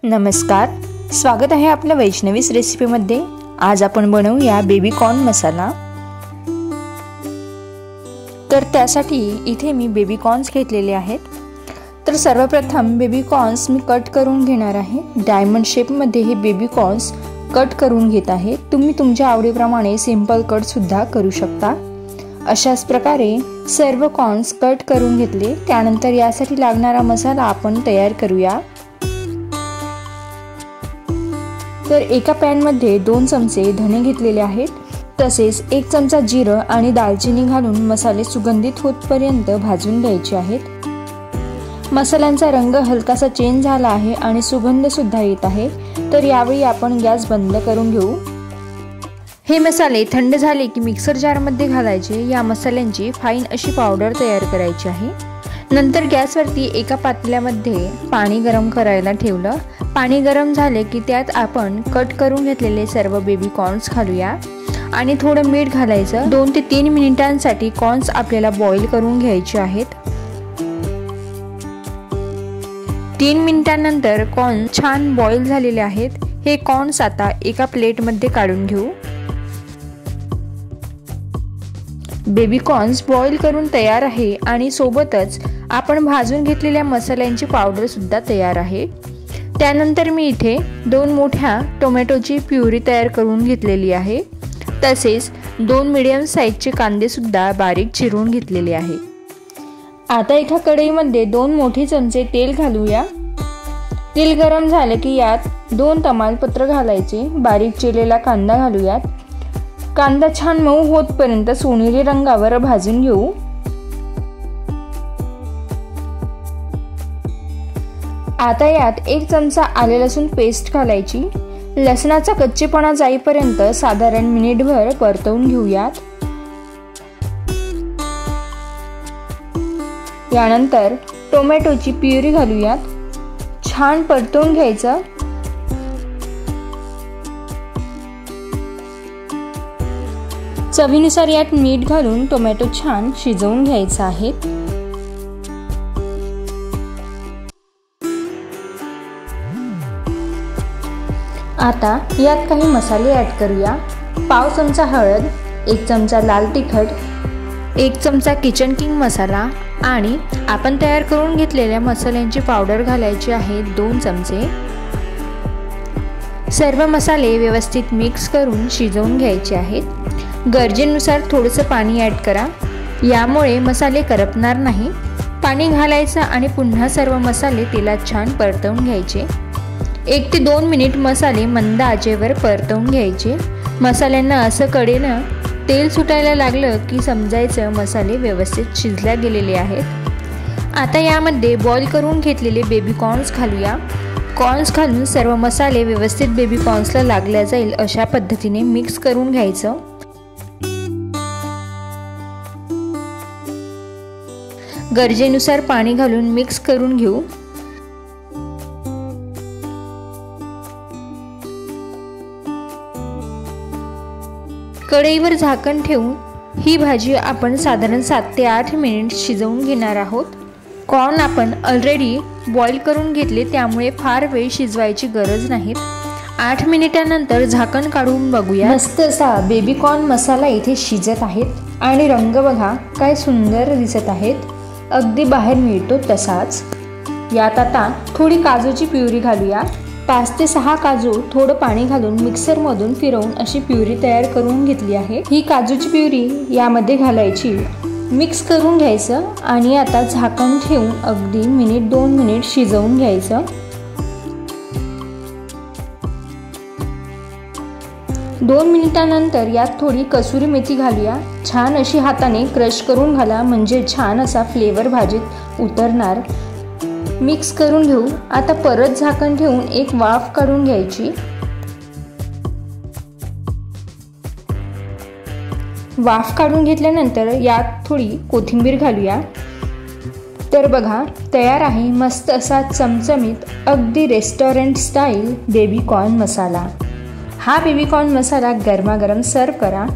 नमस्कार, स्वागत आहे आपल्या वैष्णवीस रेसिपीमध्ये। आज आपण बनवूया बेबी कॉर्न मसाला। तर त्यासाठी इथे मी बेबी कॉर्न्स घेतलेले आहेत। तर सर्वप्रथम बेबी कॉर्न्स मी कट करून घेणार आहे। डायमंड शेप मध्ये हे बेबी कॉर्न्स कट करून घेत आहे। तुम्ही तुमच्या आवडीप्रमाणे सिंपल कट सुद्धा करू शकता। अशाच प्रकारे सर्व कॉर्न्स कट करून घेतले। त्यानंतर यासाठी लागणारा मसाला आपण तयार करूया। तर एका पॅन मध्ये 2 चमचे धणे घेतलेले आहेत। तसेच 1 चमचा जिरं आणि दालचिनी घालून मसाले सुगंधित होतपर्यंत भाजून घ्यायचे आहेत। मसाल्यांचा रंग हलकासा चेंज झाला आहे आणि सुगंध सुद्धा येत आहे। तर यावेळी आपण गॅस बंद करून घेऊ। हे मसाले थंड झाले की मिक्सर जार मध्ये घालायचे। या मसाल्यांची फाईन अशी पावडर तयार करायची आहे। नंतर गॅसवरती एका पातेल्यामध्ये पाणी गरम करायला ठेवलं। पाणी गरम झाले की त्यात आपण कट करून घेतलेले सर्व बेबी कॉर्न्स घालूया आणि थोडं मीठ घालायचं। 2 ते 3 मिनिटांसाठी कॉर्न्स आपल्याला बॉईल करून घ्यायचे आहेत। 3 मिनिटांनंतर कॉर्न्स छान बॉईल झालेले आहेत। हे कॉर्न्स आता एका प्लेट मध्ये काढून घेऊ। बेबी कॉर्न्स बॉईल करून तयार आहे आणि सोबतच आपण भाजून घेतलेल्या मसाल्यांची पावडर सुद्धा तयार आहे। त्यानंतर मी इथे 2 मोठ्या टोमॅटोची प्युरी तयार करून घेतलेली आहे। तसेच 2 मीडियम साइजचे कांदे सुद्धा बारीक चिरून घेतलेले आहे। आता एका कढईमध्ये 2 मोठे चमचे तेल घालूया। तेल गरम झाले की यात 2 तमालपत्र घालायचे। बारीक चिरलेला कांदा घालूयात। कांदा छान मऊ होतपर्यंत सोनेरी रंगावर भाजून घेऊ। आता यात 1 चमचा आले लसूण पेस्ट घालायची। लसणाचा कच्चेपणा जाईपर्यंत साधारण मिनिटभर परतवून घेऊयात। यानंतर टोमॅटोची प्युरी घालूयात। छान परतवून घ्यायचं। चवीनुसार यात मीठ घालून टोमॅटो छान शिजवून घ्यायचा आहे। आता यात काही मसाले ॲड करूया। पाव चमचा हळद, 1 चमचा लाल तिखट, 1 चमचा किचन किंग मसाला आणि आपण तयार करून घेतलेल्या मसाल्यांची पावडर घालायची आहे 2 चमचे। सर्व मसाले व्यवस्थित मिक्स करून शिजवून घ्यायचे आहेत। गरजेनुसार थोडंसं पाणी ॲड करा, यामुळे मसाले करपणार नाही। पाणी घालायचं आणि पुन्हा सर्व मसाले तेलात छान परतवून घ्यायचे। 1 ते 2 मिनिट मसाले मंद आचेवर परतवून घ्यायचे। मसाल्यांना असं कडेनं तेल सुटायला लागलं की समजायचं मसाले व्यवस्थित शिजल्या गेलेले आहेत। आता यामध्ये बॉईल करून घेतलेले बेबी कॉर्न्स घालूया। कॉर्न्स घालून सर्व मसाले व्यवस्थित बेबी कॉर्न्सला लागल्या जाईल अशा पद्धतीने मिक्स करून घ्यायचं। गरजेनुसार पाणी घालून मिक्स करून घेऊ। कढईवर झाकण ठेवून ही भाजी आपण साधारण 7 ते 8 मिनिट शिजवून घेणार आहोत। कॉर्न आपण ऑलरेडी बॉईल करून घेतले, त्यामुळे फार वेळ शिजवायची गरज नाही। 8 मिनिटांनंतर झाकण काढून बघूया। मस्त असा बेबी कॉर्न मसाला इथे शिजत आहेत आणि रंग बघा काय सुंदर दिसत आहेत। अगदी बाहेर मिळतो तसाच। यात आता थोडी काजूची प्युरी घालूया। 5 ते 6 काजू थोडं पाणी घालून मिक्सर मधून फिरवून अशी प्युरी तयार करून घेतली आहे। ही काजूची प्युरी यामध्ये घालायची, मिक्स करून घ्यायचं आणि आता झाकण ठेवून अगदी 1-2 मिनिट शिजवून घ्यायचं। 2 मिनिटांनंतर यात थोडी कसुरी मेथी घालूया। छान अशी हाताने क्रश करून घाला, म्हणजे छान असा फ्लेवर भाजीत उतरणार। मिक्स करून घेऊ। आता परत झाकण ठेवून एक वाफ काढून घ्यायची। वाफ काढून घेतल्यानंतर यात थोडी कोथिंबीर घालूया। तर बघा तयार आहे मस्त असा चमचमीत अगदी रेस्टॉरंट स्टाईल बेबी कॉर्न मसाला। हा बेबी कॉर्न मसाला गरमागरम सर्व करा।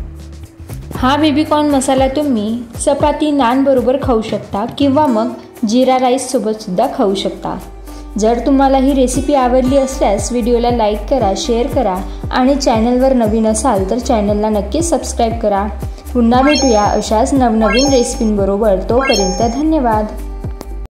हा बेबी कॉर्न मसाला तुम्ही चपाती नान बरोबर खाऊ शकता किंवा मग जीरा राईस सोबत सुद्धा खाऊ शकता। जर तुम्हाला ही रेसिपी आवडली असल्यास व्हिडिओला लाईक करा, शेअर करा आणि चॅनलवर नवीन असाल तर चॅनलला नक्की सबस्क्राईब करा. पुन्हा भेटूया अशाच नवनवीन रेसिपींबरोबर. तोपर्यंत धन्यवाद.